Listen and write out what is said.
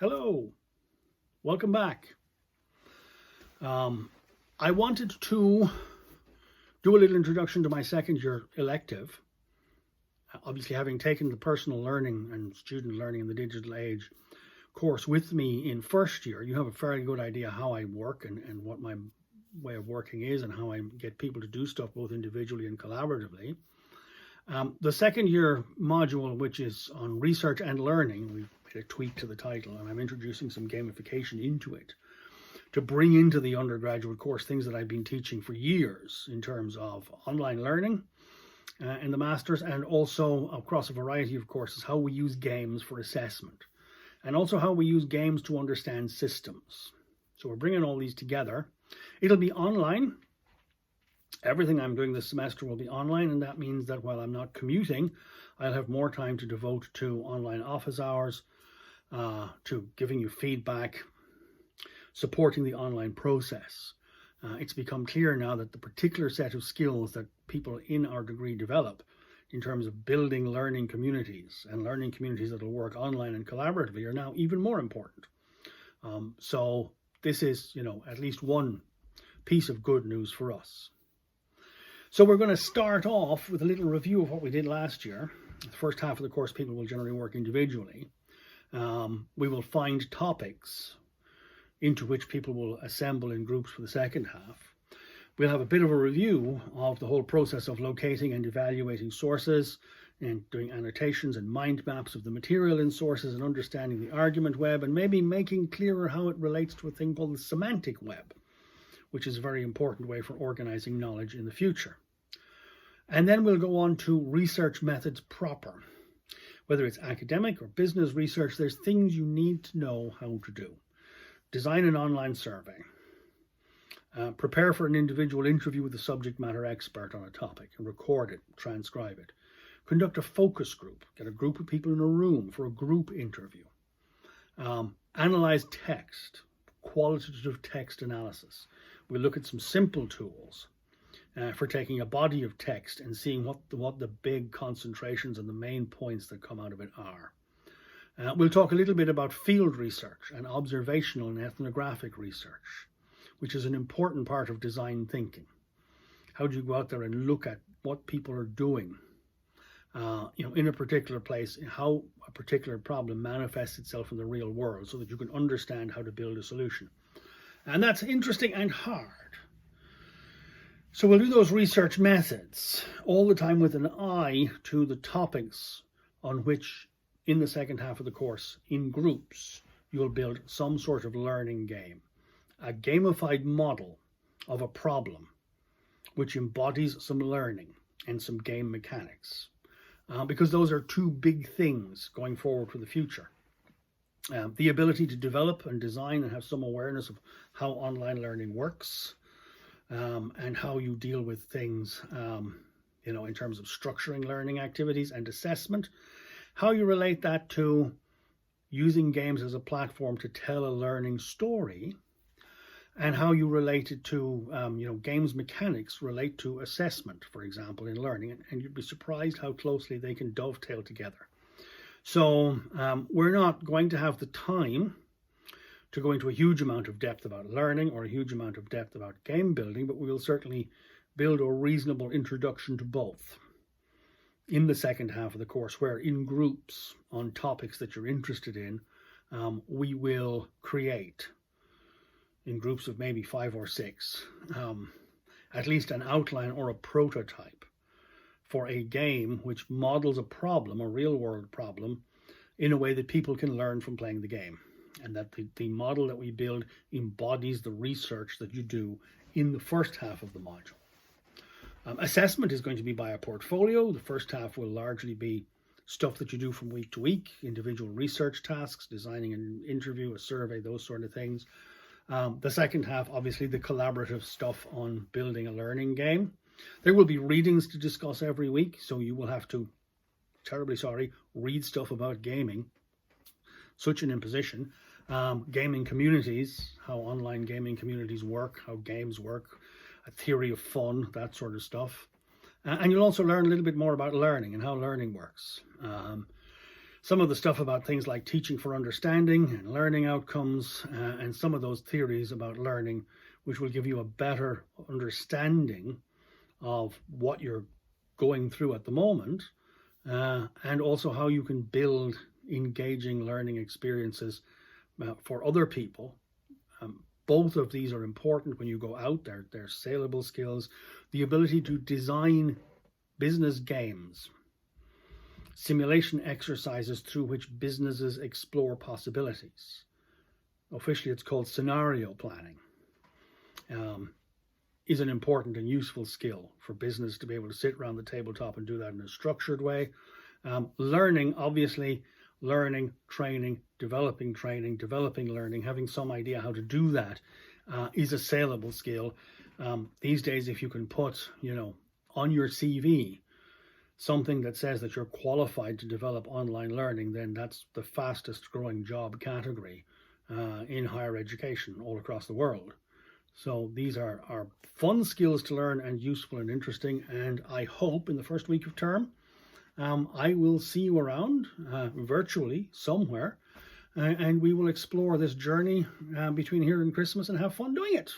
Hello, welcome back. I wanted to do a little introduction to my second year elective. Obviously, having taken the personal learning and student learning in the digital age course with me in first year, you have a fairly good idea how I work and what my way of working is and how I get people to do stuff both individually and collaboratively. The second year module, which is on research and learning, we made a tweak to the title, and I'm introducing some gamification into it to bring into the undergraduate course things that I've been teaching for years in terms of online learning in the masters, and also across a variety of courses, how we use games for assessment, and also how we use games to understand systems. So we're bringing all these together. It'll be online. Everything I'm doing this semester will be online, and that means that while I'm not commuting, I'll have more time to devote to online office hours, to giving you feedback, supporting the online process. It's become clear now that the particular set of skills that people in our degree develop in terms of building learning communities and learning communities that will work online and collaboratively are now even more important. So this is, at least one piece of good news for us. So we're going to start off with a little review of what we did last year. The first half of the course, people will generally work individually. We will find topics into which people will assemble in groups for the second half. We'll have a bit of a review of the whole process of locating and evaluating sources and doing annotations and mind maps of the material in sources and understanding the argument web, and maybe making clearer how it relates to a thing called the semantic web, which is a very important way for organizing knowledge in the future. And then we'll go on to research methods proper. Whether it's academic or business research, there's things you need to know how to do. Design an online survey. Prepare for an individual interview with a subject matter expert on a topic and record it, transcribe it. Conduct a focus group. Get a group of people in a room for a group interview. Analyze text, qualitative text analysis. We'll look at some simple tools for taking a body of text and seeing what the big concentrations and the main points that come out of it are. We'll talk a little bit about field research and observational and ethnographic research, which is an important part of design thinking. How do you go out there and look at what people are doing, in a particular place, how a particular problem manifests itself in the real world, so that you can understand how to build a solution. And that's interesting and hard. So we'll do those research methods all the time with an eye to the topics on which, in the second half of the course, in groups, you'll build some sort of learning game, a gamified model of a problem which embodies some learning and some game mechanics, because those are two big things going forward for the future. The ability to develop and design and have some awareness of how online learning works, and how you deal with things, in terms of structuring learning activities and assessment, how you relate that to using games as a platform to tell a learning story, and how you relate it to, games mechanics relate to assessment, for example, in learning, and you'd be surprised how closely they can dovetail together. So we're not going to have the time to go into a huge amount of depth about learning or a huge amount of depth about game building, but we will certainly build a reasonable introduction to both in the second half of the course, where in groups on topics that you're interested in, we will create, in groups of maybe 5 or 6, at least an outline or a prototype for a game which models a problem, a real world problem, in a way that people can learn from playing the game. And that the model that we build embodies the research that you do in the first half of the module. Assessment is going to be by a portfolio. The first half will largely be stuff that you do from week to week, individual research tasks, designing an interview, a survey, those sort of things. The second half, obviously, the collaborative stuff on building a learning game. There will be readings to discuss every week, so you will have to, read stuff about gaming. Such an imposition. Gaming communities, how online gaming communities work, how games work, a theory of fun, that sort of stuff. And you'll also learn a little bit more about learning and how learning works. some of the stuff about things like teaching for understanding and learning outcomes, and some of those theories about learning, which will give you a better understanding of what you're going through at the moment, and also how you can build engaging learning experiences for other people. Both of these are important when you go out there. They're saleable skills. The ability to design business games, simulation exercises through which businesses explore possibilities. Officially, it's called scenario planning. Is an important and useful skill for business to be able to sit around the tabletop and do that in a structured way. Learning, obviously, learning, training, developing learning, having some idea how to do that is a saleable skill. These days, if you can put, on your CV something that says that you're qualified to develop online learning, then that's the fastest growing job category in higher education all across the world. So these are fun skills to learn and useful and interesting. And I hope in the first week of term, I will see you around virtually somewhere, and we will explore this journey between here and Christmas and have fun doing it.